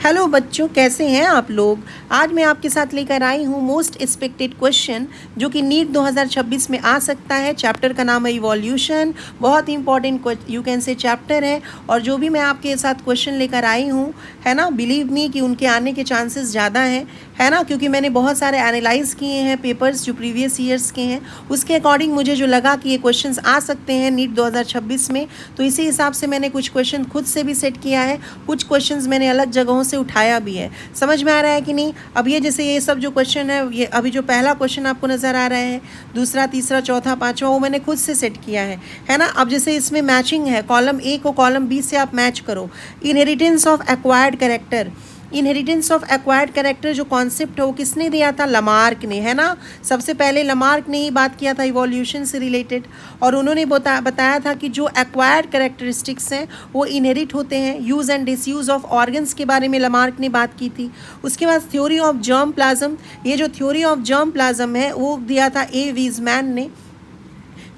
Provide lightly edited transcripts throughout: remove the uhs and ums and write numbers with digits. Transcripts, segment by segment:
Hello बच्चों, कैसे हैं आप लोग। आज मैं आपके साथ लेकर आई हूँ मोस्ट एक्सपेक्टेड क्वेश्चन जो कि नीट 2026 में आ सकता है। चैप्टर का नाम है इवोल्यूशन। बहुत ही important you can say chapter है। और जो भी मैं आपके साथ क्वेश्चन लेकर आई हूँ, है ना, बिलीव मी कि उनके आने के चांसेस ज़्यादा हैं, है ना, क्योंकि मैंने बहुत सारे एनालाइज किए हैं पेपर्स जो प्रीवियस ईयर्स के हैं। उसके अकॉर्डिंग मुझे जो लगा कि ये क्वेश्चंस आ सकते हैं नीट 2026 में, तो इसी हिसाब से मैंने कुछ क्वेश्चन खुद से भी सेट किया है, कुछ क्वेश्चंस मैंने अलग जगहों से उठाया भी है। समझ में आ रहा है कि नहीं। अब ये जैसे ये सब जो क्वेश्चन है, ये अभी जो पहला क्वेश्चन आपको नज़र आ रहा है, दूसरा, तीसरा, चौथा, पाँचवा, वो मैंने खुद से सेट किया है ना। अब जैसे इसमें मैचिंग है, कॉलम ए को कॉलम बी से आप मैच करो। Inheritance of acquired character, inheritance of acquired character जो कॉन्सेप्ट है वो किसने दिया था? लमार्क ने, है ना। सबसे पहले लमार्क ने ही बात किया था इवोल्यूशन से रिलेटेड, और उन्होंने बताया था कि जो एक्वायर्ड कैरेक्टरिस्टिक्स हैं वो इनहेरिट होते हैं। Use and disuse of organs के बारे में लमार्क ने बात की थी। उसके बाद थ्योरी ऑफ जर्म प्लाज्म, ये जो थ्योरी ऑफ जर्म प्लाज्म है वो दिया था ए वीजमैन ने,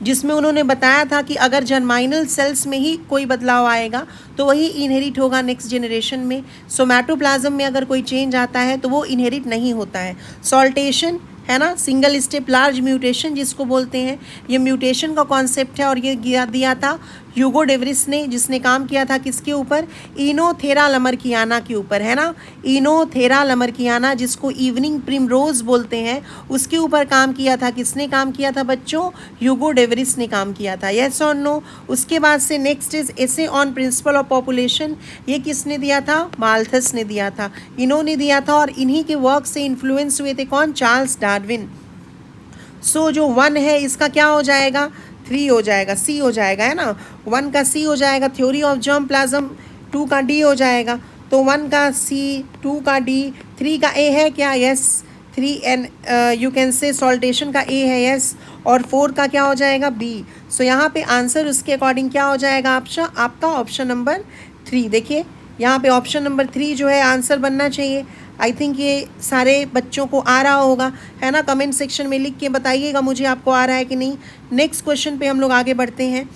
जिसमें उन्होंने बताया था कि अगर जर्माइनल सेल्स में ही कोई बदलाव आएगा तो वही इनहेरिट होगा नेक्स्ट जनरेशन में। सोमैटोप्लाज्म में अगर कोई चेंज आता है तो वो इनहेरिट नहीं होता है। सॉल्टेशन, है ना, सिंगल स्टेप लार्ज म्यूटेशन जिसको बोलते हैं, ये म्यूटेशन का कॉन्सेप्ट है। और ये दिया था ह्यूगो डेवरिस ने, जिसने काम किया था किसके ऊपर? इनोथेरा लमरकियाना के ऊपर, है ना। इनोथेरा लमरकियाना जिसको इवनिंग प्रिमरोज बोलते हैं, उसके ऊपर काम किया था। किसने काम किया था बच्चों? ह्यूगो डेवरिस ने काम किया था। यस और नो। उसके बाद से next is essay on principle of population, ये किसने दिया था? माल्थस ने दिया था, इन्होंने दिया था। और इन्हीं के वर्क से इन्फ्लुएंस हुए थे कौन? Charles Darwin. सो जो 1 है इसका क्या हो जाएगा? 3 हो जाएगा, सी हो जाएगा, है ना। 1 का सी हो जाएगा, थ्योरी ऑफ जर्म प्लाज्म। 2 का डी हो जाएगा, तो 1 का सी, 2 का डी, 3 का ए है क्या? Yes, 3 and you can say saltation का ए है, यस। और 4 का क्या हो जाएगा? बी। सो यहाँ पे आंसर उसके अकॉर्डिंग क्या हो जाएगा आपका? Option number 3। देखिए यहाँ पे ऑप्शन नंबर 3 जो है आंसर बनना चाहिए। आई थिंक ये सारे बच्चों को आ रहा होगा, है ना। कमेंट सेक्शन में लिख के बताइएगा मुझे आपको आ रहा है कि नहीं। नेक्स्ट क्वेश्चन पे हम लोग आगे बढ़ते हैं।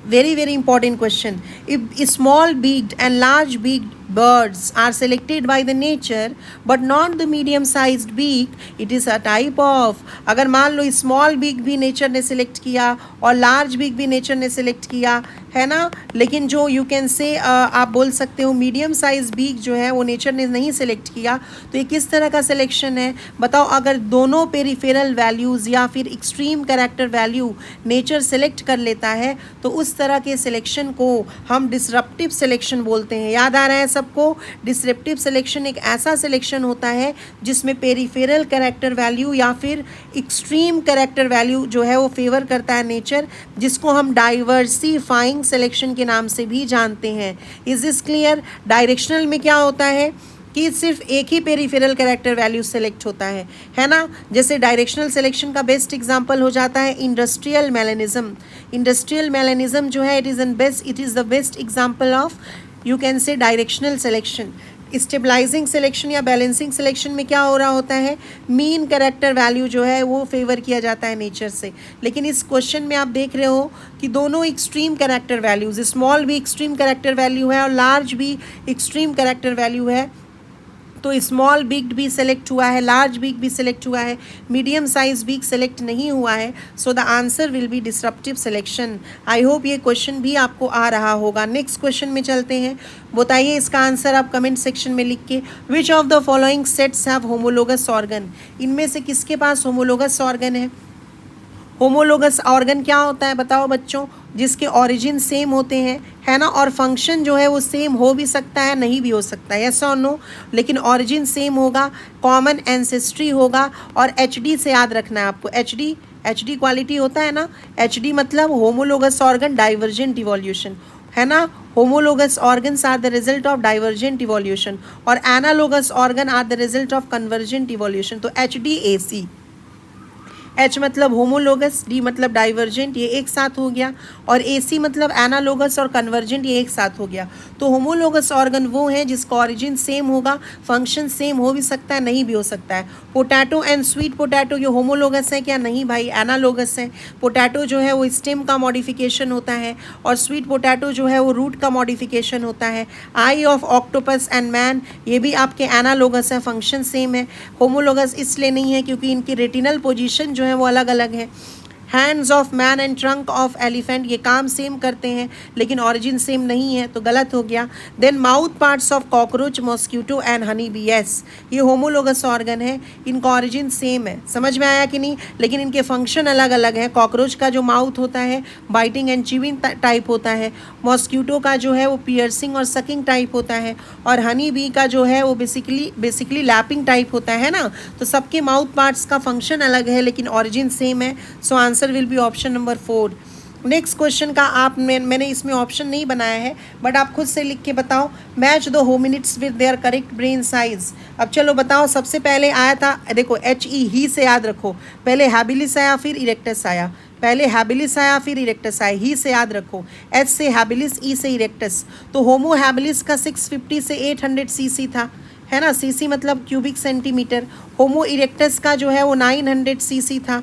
Very very important question. If small beaked and large beaked birds are selected by the nature but not the medium sized beak, it is a type of। अगर मान लो स्मॉल बीक भी nature ने सिलेक्ट किया और large beak भी nature ने select किया, है ना, लेकिन जो यू कैन से आप बोल सकते हो मीडियम साइज बीक जो है वो नेचर ने नहीं सिलेक्ट किया, तो ये किस तरह का सिलेक्शन है बताओ। अगर दोनों पेरिफेरल वैल्यूज़ या फिर extreme character value nature select कर लेता है तो उस तरह के सिलेक्शन को हम डिसरप्टिव सिलेक्शन बोलते हैं। याद आ रहा है सबको? डिसरप्टिव सिलेक्शन एक ऐसा सिलेक्शन होता है जिसमें पेरिफेरल कैरेक्टर वैल्यू या फिर एक्सट्रीम कैरेक्टर वैल्यू जो है वो फेवर करता है नेचर, जिसको हम डाइवर्सिफाइंग सिलेक्शन के नाम से भी जानते हैं। Is this clear? डायरेक्शनल में क्या होता है कि सिर्फ एक ही पेरिफेरल कैरेक्टर वैल्यू सेलेक्ट होता है ना। जैसे डायरेक्शनल सिलेक्शन का बेस्ट एग्जांपल हो जाता है इंडस्ट्रियल मेलेनिज्म। इंडस्ट्रियल मेलेनिज्म जो है it is the best example of you can say directional selection. Stabilising selection या बैलेंसिंग सिलेक्शन में क्या हो रहा होता है? मीन कैरेक्टर वैल्यू जो है वो फेवर किया जाता है नेचर से। लेकिन इस क्वेश्चन में आप देख रहे हो कि दोनों एक्सट्रीम कैरेक्टर वैल्यूज, स्मॉल भी एक्सट्रीम कैरेक्टर वैल्यू है और लार्ज भी एक्सट्रीम कैरेक्टर वैल्यू है। तो स्मॉल बिग भी सेलेक्ट हुआ है, लार्ज बिग भी सेलेक्ट हुआ है, मीडियम साइज बिग सेलेक्ट नहीं हुआ है। सो the answer will B disruptive selection. I hope ये क्वेश्चन भी आपको आ रहा होगा। नेक्स्ट क्वेश्चन में चलते हैं। बताइए इसका आंसर आप कमेंट सेक्शन में लिख के। Which of the following sets have homologous organ, इनमें से किसके पास होमोलोगस ऑर्गन है? होमोलोगस ऑर्गन क्या होता है बताओ बच्चों? जिसके ऑरिजिन सेम होते हैं, है ना, और फंक्शन जो है वो सेम हो भी सकता है, नहीं भी हो सकता है, यस और नो, लेकिन ऑरिजिन सेम होगा, कॉमन एंसेस्ट्री होगा। और एचडी से याद रखना है आपको, एचडी क्वालिटी होता है ना। एचडी मतलब होमोलोगस ऑर्गन डाइवर्जेंट इवोल्यूशन, है ना। Homologous organs are the result of divergent evolution और analogous organ are the result of convergent evolution. तो HDAC, एच मतलब होमोलोगस, डी मतलब डाइवर्जेंट, ये एक साथ हो गया, और AC मतलब एनालोगस और कन्वर्जेंट, ये एक साथ हो गया। तो होमोलोगस ऑर्गन वो है जिसका ऑरिजिन सेम होगा, फंक्शन सेम हो भी सकता है, नहीं भी हो सकता है। पोटैटो एंड स्वीट पोटैटो ये होमोलोगस है क्या? नहीं भाई, एनालोगस है। पोटैटो जो है वो स्टेम का मॉडिफिकेशन होता है, और स्वीट पोटैटो जो है वो रूट का मॉडिफिकेशन होता है। आई ऑफ ऑक्टोपस एंड मैन ये भी आपके एनालोगस है, फंक्शन सेम है। होमोलोगस इसलिए नहीं है क्योंकि इनकी रेटिनल पोजीशन जो है वो अलग अलग है। Hands of man and trunk of elephant ये काम सेम करते हैं लेकिन ऑरिजिन सेम नहीं है, तो गलत हो गया। Then mouth parts of cockroach, mosquito and honey bee, yes ये होमोलोगस ऑर्गन है, इनका ऑरिजिन सेम है। समझ में आया कि नहीं? लेकिन इनके फंक्शन अलग अलग है। कॉकरोच का जो माउथ होता है बाइटिंग एंड चिविंग टाइप होता है, मॉस्क्यूटो का जो है वो पियर्सिंग और सकिंग टाइप होता है, और हनी बी का जो है वो बेसिकली लैपिंग टाइप होता है ना। तो सबके माउथ पार्ट्स का फंक्शन अलग है लेकिन ऑरिजिन सेम है। So answer will be option number 4। Next question का मैंने इसमें ऑप्शन नहीं बनाया है, बट आप खुद से लिख के बताओ। Match the hominids with their correct brain size. अब चलो बताओ, सबसे पहले आया था, देखो HE ही से याद रखो, पहले हैबिलिस आया फिर इरेक्टस आया, पहले हैबिलिस आया फिर इरेक्टस आया, ही से याद रखो। H से हैबिलिस, E से इरेक्टस। तो होमो हैबिलिस का 650 से 800 सीसी था, है ना, सीसी मतलब क्यूबिक सेंटीमीटर। होमो इरेक्टस का जो है वो 900 सीसी था।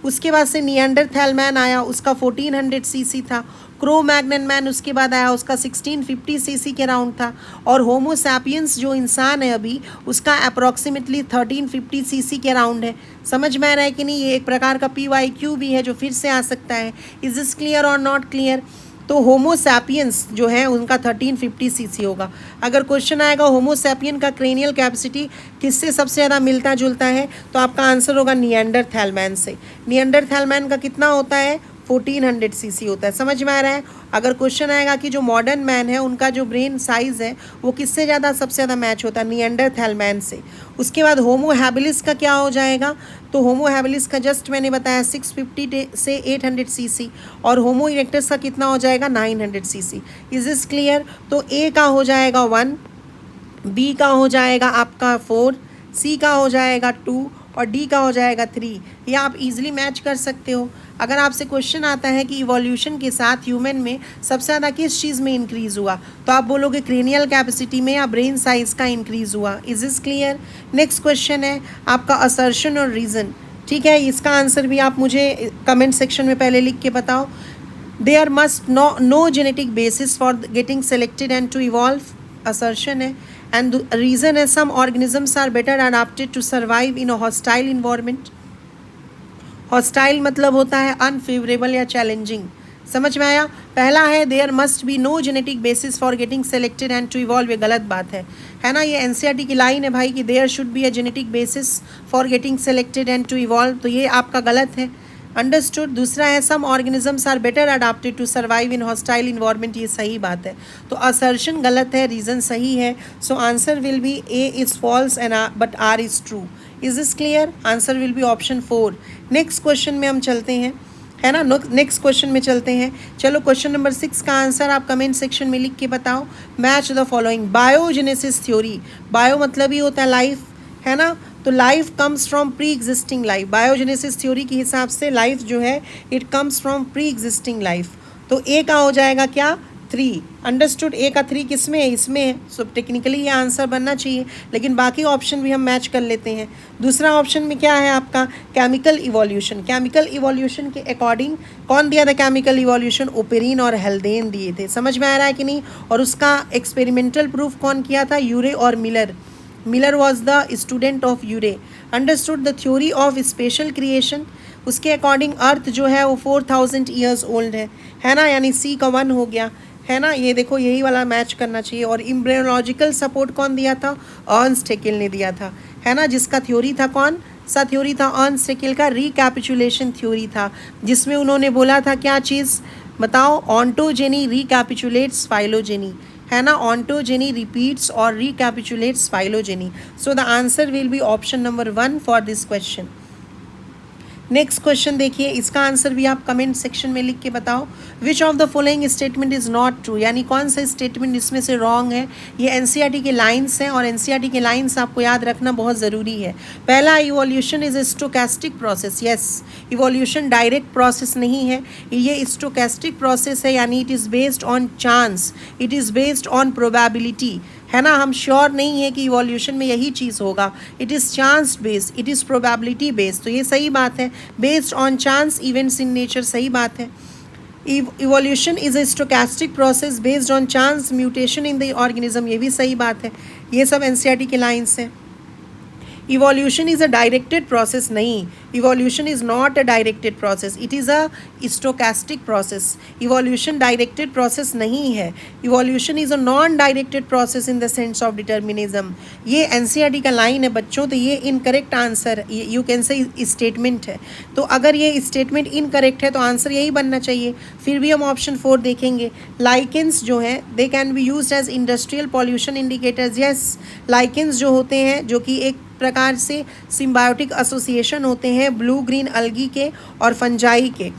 उसके बाद से निएंडरथैल मैन आया, उसका 1400 सीसी था। क्रो मैग्नन मैन उसके बाद आया, उसका 1650 सीसी के राउंड था। और होमो सैपियंस जो इंसान है अभी, उसका अप्रॉक्सीमेटली 1350 सीसी के राउंड है। समझ में आ रहा है कि नहीं? ये एक प्रकार का PYQ भी है जो फिर से आ सकता है। इज दिस क्लियर और नॉट क्लियर? तो होमो सैपियंस जो है उनका 1350 सीसी होगा। अगर क्वेश्चन आएगा होमो सैपियन का क्रेनियल कैपेसिटी किससे सबसे ज़्यादा मिलता जुलता है, तो आपका आंसर होगा निएंडरथैल मैन से। निएंडरथैल मैन का कितना होता है? 1400 सीसी होता है। समझ में आ रहा है? अगर क्वेश्चन आएगा कि जो मॉडर्न मैन है उनका जो ब्रेन साइज है वो किससे ज़्यादा सबसे ज़्यादा मैच होता है? निएंडरथैल मैन से। उसके बाद होमो हैबिलिस का क्या हो जाएगा? तो होमो हैबिलिस का जस्ट मैंने बताया 650 से 800 सीसी, और होमो इरेक्टस का कितना हो जाएगा? 900 सीसी। Is this clear? तो ए का हो जाएगा 1, बी का हो जाएगा आपका 4, सी का हो जाएगा 2, और डी का हो जाएगा 3। ये आप इजीली मैच कर सकते हो। अगर आपसे क्वेश्चन आता है कि इवोल्यूशन के साथ ह्यूमन में सबसे ज़्यादा किस चीज़ में इंक्रीज़ हुआ, तो आप बोलोगे क्रेनियल कैपेसिटी में या ब्रेन साइज का इंक्रीज़ हुआ। Is this clear? Next question है आपका असर्शन और रीज़न। ठीक है, इसका आंसर भी आप मुझे कमेंट सेक्शन में पहले लिख के बताओ। There must no genetic basis for getting selected and to evolve, assertion है। एंड रीज़न है some organisms are better adapted to survive in a hostile environment. Hostile मतलब होता है अनफेवरेबल या चैलेंजिंग। समझ में आया? पहला है there must be no genetic basis for getting selected and to evolve, ये गलत बात है ना? ये NCERT की लाइन है भाई कि there should be a genetic basis for getting selected and to evolve, तो ये आपका गलत है। अंडरस्टूड? दूसरा है some organisms are better adapted to survive in hostile environment, ये सही बात है। तो असर्शन गलत है, रीज़न सही है। So answer will be A is false and but R is true. Is this clear? Answer will be option 4। Next question में हम चलते हैं, है ना, नेक्स्ट क्वेश्चन में चलते हैं। चलो क्वेश्चन नंबर 6 का आंसर आप कमेंट सेक्शन में लिख के बताओ। Match the following. Biogenesis theory, bio मतलब ही होता है लाइफ, है ना, तो life comes from pre existing life. Biogenesis theory के हिसाब से लाइफ जो है it comes from pre existing life. तो ए का हो जाएगा क्या? 3। अंडरस्टूड? ए का 3 किस में है? इसमें है। सो टेक्निकली ये आंसर बनना चाहिए, लेकिन बाकी ऑप्शन भी हम मैच कर लेते हैं। दूसरा ऑप्शन में क्या है आपका? Chemical evolution. केमिकल इवोल्यूशन के अकॉर्डिंग कौन दिया था केमिकल इवोल्यूशन? ओपेरिन और हेल्डेन दिए थे। समझ में आ रहा है कि नहीं? और उसका एक्सपेरिमेंटल प्रूफ कौन किया था? यूरे और Miller. Miller was the student of Urey. Understood? The theory of special creation, उसके अकॉर्डिंग अर्थ जो है वो 4000 ईयर्स ओल्ड है ना, यानी सी का 1 हो गया, है ना। ये देखो यही वाला मैच करना चाहिए। और एम्ब्रियोलॉजिकल सपोर्ट कौन दिया था? अर्न्स्ट हैकेल ने दिया था, है ना, जिसका थ्योरी था कौन सा थ्योरी था? अर्न्स्ट हैकेल का रिकैपिचुलेशन थ्योरी था, जिसमें उन्होंने बोला था क्या चीज़ बताओ? ऑन्टोजेनी रिकैपिचुलेट्स फाइलोजेनी, है ना, ऑन्टोजेनी रिपीट्स और recapitulates phylogeny. So the answer will be option number 1 for this question. Next question देखिए, इसका आंसर भी आप कमेंट सेक्शन में लिख के बताओ। Which of the following statement is not true, यानी कौन सा स्टेटमेंट इसमें से रॉन्ग है। ये एनसीईआरटी के लाइन्स हैं और एनसीईआरटी के लाइन्स आपको याद रखना बहुत ज़रूरी है। पहला, evolution is a stochastic process. Yes, evolution direct process नहीं है, ये स्टोकेस्टिक प्रोसेस है, यानी it is based on chance, it is based on probability, है ना। हम श्योर नहीं है कि इवोल्यूशन में यही चीज़ होगा। It is chance based, it is probability based, तो ये सही बात है। Based on chance events in nature, सही बात है। Evolution is a stochastic process based on chance mutation in the organism, ये भी सही बात है। ये सब एनसीईआरटी के लाइन्स हैं। Evolution is a directed process, नहीं, evolution is not a directed process, it is a stochastic process. Evolution directed process नहीं है। Evolution is a non directed process in the sense of determinism. ये NCERT का line है बच्चों, तो ये incorrect answer, you can say statement है। तो अगर ये स्टेटमेंट इनकरेक्ट है तो आंसर यही बनना चाहिए। फिर भी हम ऑप्शन 4 देखेंगे। लाइकेंस जो हैं they can be used as industrial pollution indicators. Yes, lichens जो होते हैं, जो कि एक प्रकार से सिम्बायोटिक एसोसिएशन होते हैं ब्लू ग्रीन अलगी के और फंजाई के,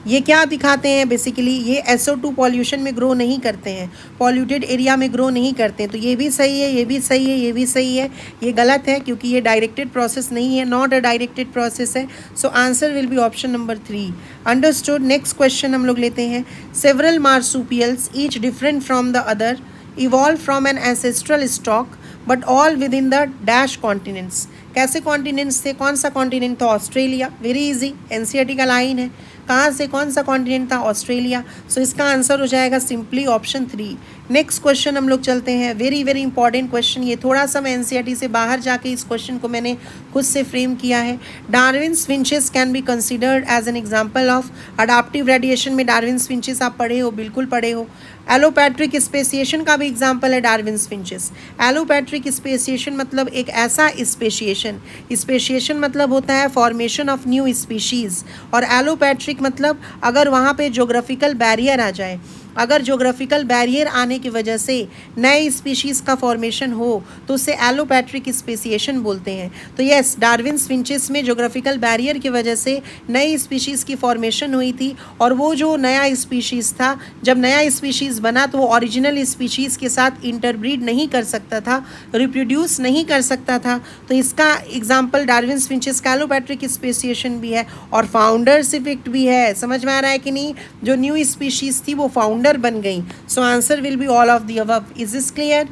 ये क्या दिखाते हैं बेसिकली, ये SO2 पॉल्यूशन में ग्रो नहीं करते हैं, पॉल्यूटेड एरिया में ग्रो नहीं करते हैं। तो ये भी सही है, ये भी सही है, ये भी सही है। ये गलत है क्योंकि ये डायरेक्टेड प्रोसेस नहीं है, नॉट अ डायरेक्टेड प्रोसेस है। So answer will be option number 3। Understood. Next question हम लोग लेते हैं। Several marsupials each different from the other evolve from an ancestral stock but all with in the dash continents. कैसे continents थे, कौन सा continent था, ऑस्ट्रेलिया। वेरी इजी, एनसीईआरटी का लाइन है। कहाँ से, कौन सा कॉन्टिनेंट था, ऑस्ट्रेलिया। सो इसका आंसर हो जाएगा सिंपली ऑप्शन 3। नेक्स्ट क्वेश्चन हम लोग चलते हैं। वेरी वेरी इंपॉर्टेंट क्वेश्चन, ये थोड़ा सा मैं एनसीईआरटी से बाहर जाके इस क्वेश्चन को मैंने खुद से फ्रेम किया है। Darwin's finches can be considered as an example of adaptive radiation में डार्विन्स फिंचेस आप पढ़े हो, बिल्कुल पढ़े हो। एलोपैट्रिक स्पेसिएशन का भी एग्जाम्पल है डार्विन्स फिंचेस। एलोपैट्रिक स्पेसिएशन मतलब एक ऐसा स्पेशिएशन मतलब होता है फॉर्मेशन ऑफ न्यू स्पीशीज़, और एलोपैट्रिक मतलब अगर वहाँ पे जोग्राफिकल बैरियर आ जाए, अगर जोग्राफिकल बैरियर आने की वजह से नए स्पीशीज़ का फॉर्मेशन हो तो उसे एलोपैट्रिक स्पेसिएशन बोलते हैं। तो यस, डार्विन्स फिंचेस में जोग्राफिकल बैरियर की वजह से नई स्पीशीज़ की फॉर्मेशन हुई थी, और वो जो नया स्पीशीज़ था, जब नया स्पीशीज़ बना तो वो ओरिजिनल स्पीशीज़ के साथ इंटरब्रीड नहीं कर सकता था, रिप्रोड्यूस नहीं कर सकता था। तो इसका एग्जाम्पल डार्विन्स फिंचेस का एलोपैट्रिक स्पेसिएशन भी है, और फाउंडर्स इफेक्ट भी है। समझ में आ रहा है कि नहीं, जो न्यू स्पीशीज़ थी वो फाउंडर बन गई। सो answer will be all of the above. Is this clear?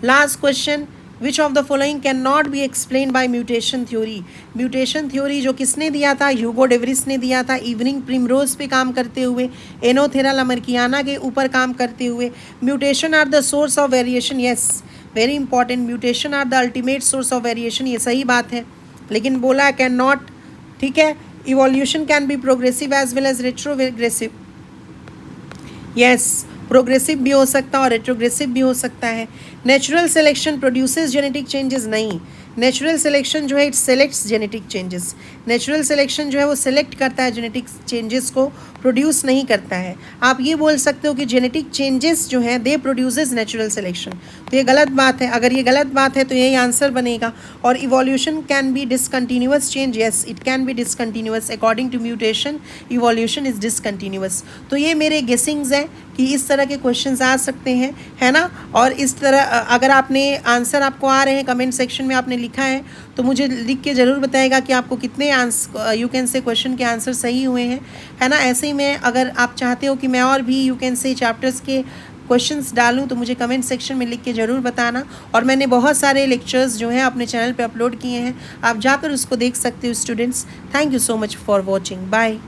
Last question, which of the following can not be explain by mutation theory. Mutation theory जो किसने दिया था, ह्यूगो डेवरिस ने दिया था, इवनिंग प्रिमरोज पे काम करते हुए, एनोथेरा लामर्कियाना के ऊपर काम करते हुए। Mutation are the source of variation. Yes, very important, mutation are the ultimate source of variation, ये सही बात है, लेकिन बोला कैन नॉट। ठीक है, evolution can be progressive as well as retrogressive. Yes, progressive भी हो सकता है और रेट्रोग्रेसिव भी हो सकता है। Natural selection produces genetic changes, नहीं, नेचुरल सिलेक्शन जो है it selects genetic changes. Natural selection जो है वो सिलेक्ट करता है, जेनेटिक चेंजेस को प्रोड्यूस नहीं करता है। आप ये बोल सकते हो कि जेनेटिक चेंजेस जो हैं दे प्रोड्यूसेस नेचुरल सिलेक्शन, तो ये गलत बात है। अगर ये गलत बात है तो यही आंसर बनेगा। और evolution can be discontinuous change, yes it can be discontinuous according to mutation, evolution is discontinuous. तो ये मेरे गेसिंग्स हैं कि इस तरह के क्वेश्चंस आ सकते हैं, है ना। और इस तरह अगर आपने आंसर आपको आ रहे हैं, कमेंट सेक्शन में आपने लिखा है तो मुझे लिख के ज़रूर बताएगा कि आपको कितने आंसर यू कैन से क्वेश्चन के आंसर सही हुए हैं, है ना। ऐसे ही मैं, अगर आप चाहते हो कि मैं और भी यू कैन से चैप्टर्स के क्वेश्चंस डालूं तो मुझे कमेंट सेक्शन में लिख के ज़रूर बताना। और मैंने बहुत सारे लेक्चर्स जो हैं अपने चैनल पे अपलोड किए हैं, आप जाकर उसको देख सकते हो students. Thank you so much for watching, bye.